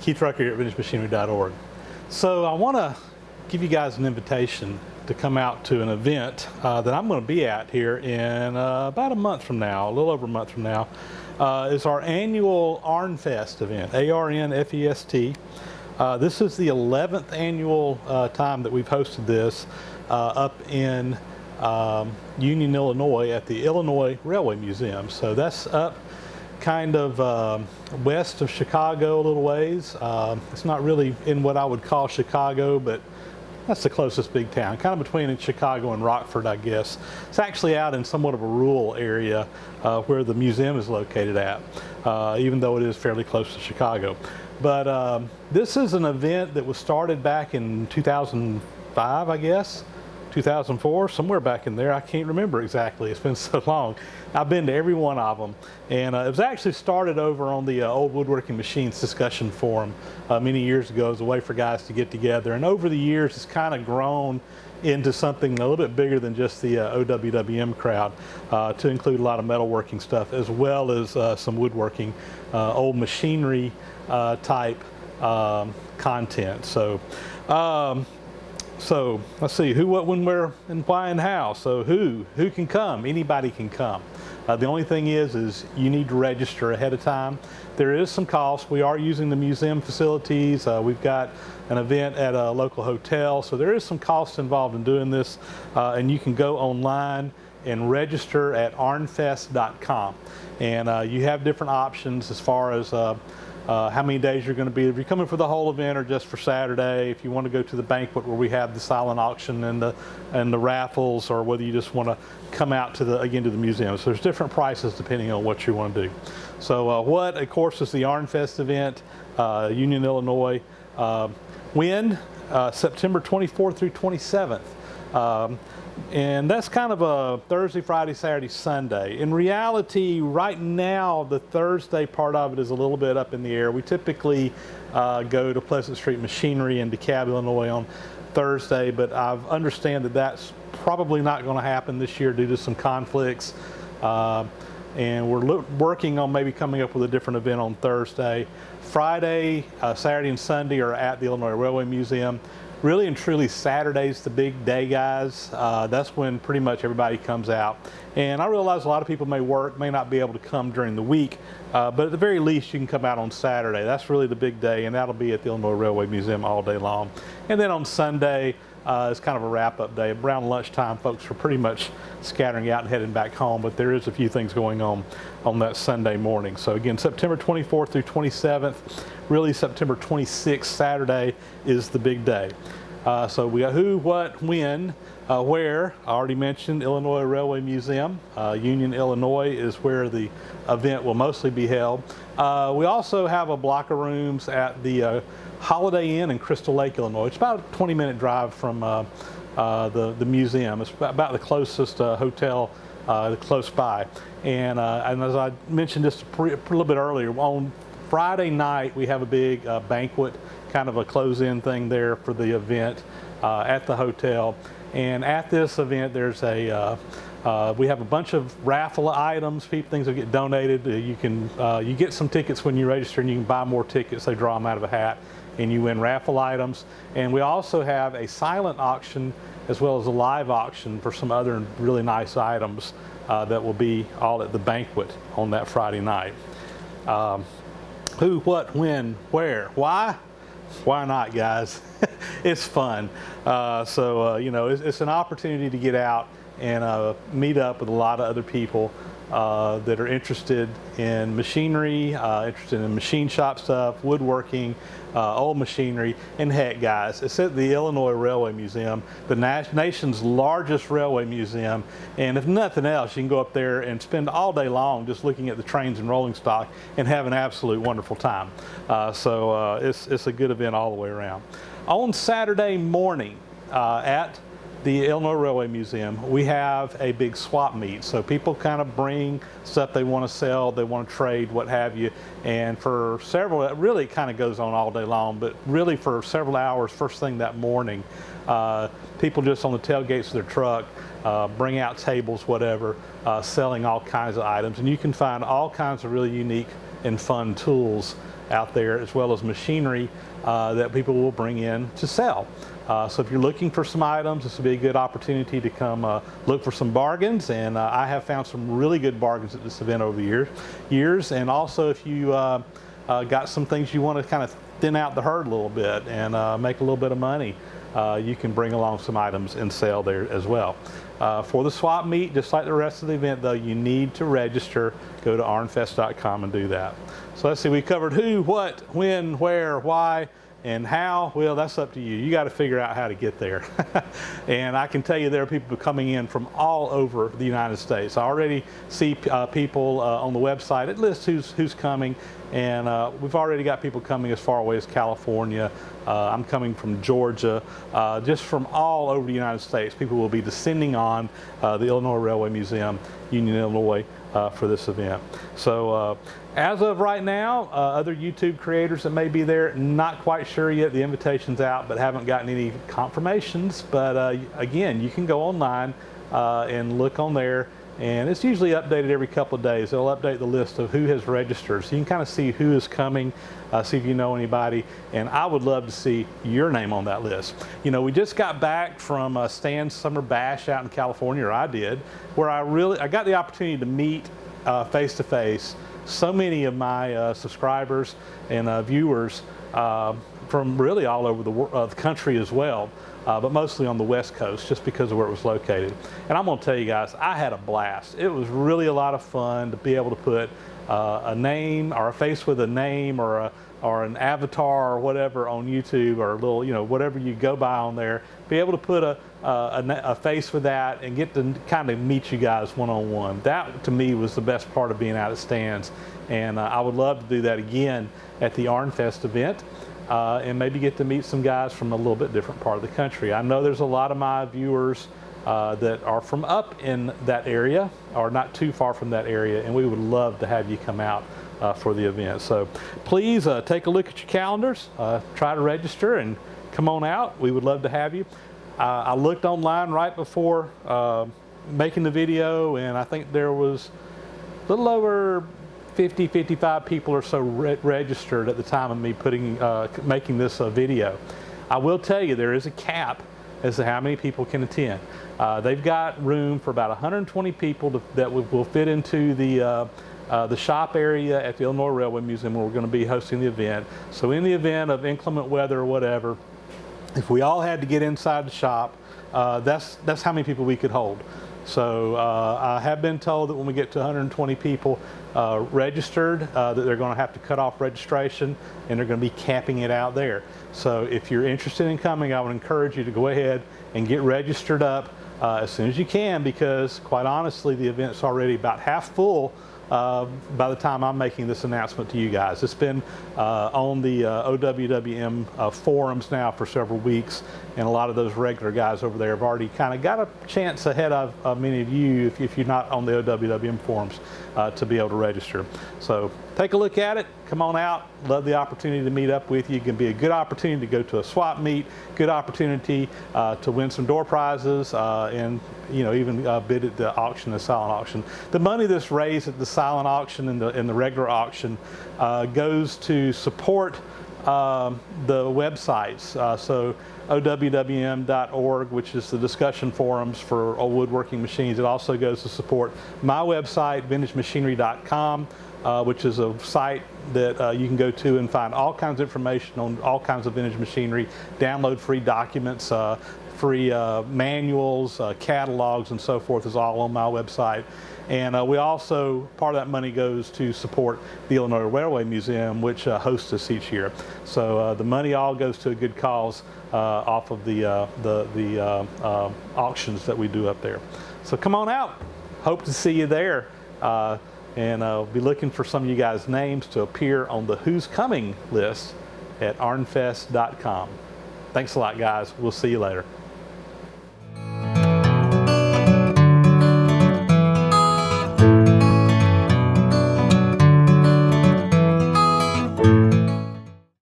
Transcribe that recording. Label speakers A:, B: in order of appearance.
A: Keith Rucker here at VintageMachinery.org. So I want to give you guys an invitation to come out to an event that I'm going to be at here in about a month from now, a little over a month from now. It's our annual ArnFest event, A-R-N-F-E-S-T. This is the 11th annual time that we've hosted this up in Union, Illinois at the Illinois Railway Museum. So that's up kind of west of Chicago a little ways. It's not really in what I would call Chicago, but that's the closest big town, kind of between Chicago and Rockford, I guess. It's actually out in somewhat of a rural area where the museum is located at, even though it is fairly close to Chicago. But this is an event that was started back in 2005, I guess. 2004, somewhere back in there. I can't remember exactly. It's been so long. I've been to every one of them. And it was actually started over on the old woodworking machines discussion forum many years ago as a way for guys to get together. And over the years, it's kind of grown into something a little bit bigger than just the OWWM crowd, to include a lot of metalworking stuff as well as some woodworking, old machinery type content. So let's see, who, what, when, where, and why, and how. So who can come? Anybody can come. The only thing is you need to register ahead of time. There is some cost. We are using the museum facilities. We've got an event at a local hotel, so there is some cost involved in doing this. And you can go online and register at ArnFest.com. And you have different options as far as how many days you're going to be. If you're coming for the whole event or just for Saturday, if you want to go to the banquet where we have the silent auction and the raffles, or whether you just want to come out to the museum. So there's different prices depending on what you want to do. So what, of course, is the ArnFest event, Union, Illinois. When? September 24th through 27th. And that's kind of a Thursday, Friday, Saturday, Sunday. In reality, right now, the Thursday part of it is a little bit up in the air. We typically go to Pleasant Street Machinery in DeKalb, Illinois on Thursday, but I understand that that's probably not going to happen this year due to some conflicts. And we're working on maybe coming up with a different event on Thursday. Friday, Saturday, and Sunday are at the Illinois Railway Museum. Really and truly, Saturday's the big day, guys. That's when pretty much everybody comes out. And I realize a lot of people may not be able to come during the week, but at the very least you can come out on Saturday. That's really the big day, and that'll be at the Illinois Railway Museum all day long. And then on Sunday, it's kind of a wrap-up day. Around lunchtime, folks are pretty much scattering out and heading back home, but there is a few things going on that Sunday morning. So again, September 24th through 27th, really September 26th, Saturday, is the big day. So we got who, what, when, where. I already mentioned Illinois Railway Museum. Union, Illinois is where the event will mostly be held. We also have a block of rooms at the Holiday Inn in Crystal Lake, Illinois. It's about a 20-minute drive from the museum. It's about the closest hotel close by. And as I mentioned just a little bit earlier, on Friday night we have a big banquet, kind of a close-in thing there for the event at the hotel. And at this event there's we have a bunch of raffle items, things that get donated. You get some tickets when you register, and you can buy more tickets. They draw them out of a hat, and you win raffle items. And we also have a silent auction as well as a live auction for some other really nice items that will be all at the banquet on that Friday night. Who, what, when, where, why? Why not, guys? It's fun. It's an opportunity to get out and meet up with a lot of other people that are interested in machinery, interested in machine shop stuff, woodworking, old machinery, and heck, guys, it's at the Illinois Railway Museum, the nation's largest railway museum, and if nothing else, you can go up there and spend all day long just looking at the trains and rolling stock and have an absolute wonderful time. It's a good event all the way around. On Saturday morning at the Illinois Railway Museum, we have a big swap meet. So people kind of bring stuff they want to sell, they want to trade, what have you. And for several, really it kind of goes on all day long, but really for several hours, first thing that morning, people just on the tailgates of their truck bring out tables, whatever, selling all kinds of items. And you can find all kinds of really unique and fun tools out there, as well as machinery that people will bring in to sell. So if you're looking for some items, this will be a good opportunity to come look for some bargains, and I have found some really good bargains at this event over the years. And also, if you got some things you want to kind of thin out the herd a little bit and make a little bit of money, you can bring along some items and sell there as well. For the swap meet, just like the rest of the event though, you need to register. Go to ArnFest.com and do that. So let's see, we covered who, what, when, where, why, and how. Well, that's up to you. You got to figure out how to get there. And I can tell you there are people coming in from all over the United States. I already see people on the website. It lists who's coming, and we've already got people coming as far away as California. I'm coming from Georgia. Just from all over the United States, people will be descending on the Illinois Railway Museum, Union, Illinois, for this event. So as of right now, other YouTube creators that may be there, not quite sure yet. The invitation's out, but haven't gotten any confirmations. But again, you can go online and look on there, and it's usually updated every couple of days. They'll update the list of who has registered, so you can kind of see who is coming, see if you know anybody, and I would love to see your name on that list. You know, we just got back from Stan's Summer Bash out in California, or I did, where I got the opportunity to meet face to face so many of my subscribers and viewers from really all over the country as well, but mostly on the West Coast, just because of where it was located. And I'm going to tell you guys, I had a blast. It was really a lot of fun to be able to put a name or a face with a name or an avatar or whatever on YouTube, or a little, you know, whatever you go by on there, be able to put a face with that and get to kind of meet you guys one-on-one. That to me was the best part of being out at Stan's, and I would love to do that again at the ArnFest event, and maybe get to meet some guys from a little bit different part of the country. I know there's a lot of my viewers that are from up in that area, or not too far from that area, and we would love to have you come out for the event. So please take a look at your calendars, try to register and come on out. We would love to have you. I looked online right before making the video, and I think there was a little over 55 people or so registered at the time of me making this video. I will tell you, there is a cap as to how many people can attend. They've got room for about 120 people that will fit into the shop area at the Illinois Railway Museum, where we're going to be hosting the event. So in the event of inclement weather or whatever, if we all had to get inside the shop, that's how many people we could hold. So I have been told that when we get to 120 people registered, that they're going to have to cut off registration, and they're going to be capping it out there. So if you're interested in coming, I would encourage you to go ahead and get registered up as soon as you can, because quite honestly, the event's already about half full by the time I'm making this announcement to you guys. It's been on the OWWM forums now for several weeks, and a lot of those regular guys over there have already kind of got a chance ahead of many of you, if you're not on the OWWM forums, to be able to register. So take a look at it, come on out. Love the opportunity to meet up with you. It can be a good opportunity to go to a swap meet, good opportunity to win some door prizes, and even bid at the auction, the silent auction. The money that's raised at the silent auction and the regular auction goes to support the websites. So OWWM.org, which is the discussion forums for old woodworking machines. It also goes to support my website, VintageMachinery.org, which is a site that you can go to and find all kinds of information on all kinds of vintage machinery, download free documents, free manuals, catalogs, and so forth is all on my website. And we also, part of that money goes to support the Illinois Railway Museum, which hosts us each year. So the money all goes to a good cause off of the auctions that we do up there. So come on out. Hope to see you there. And I'll be looking for some of you guys' names to appear on the Who's Coming list at ArnFest.com. Thanks a lot, guys. We'll see you later.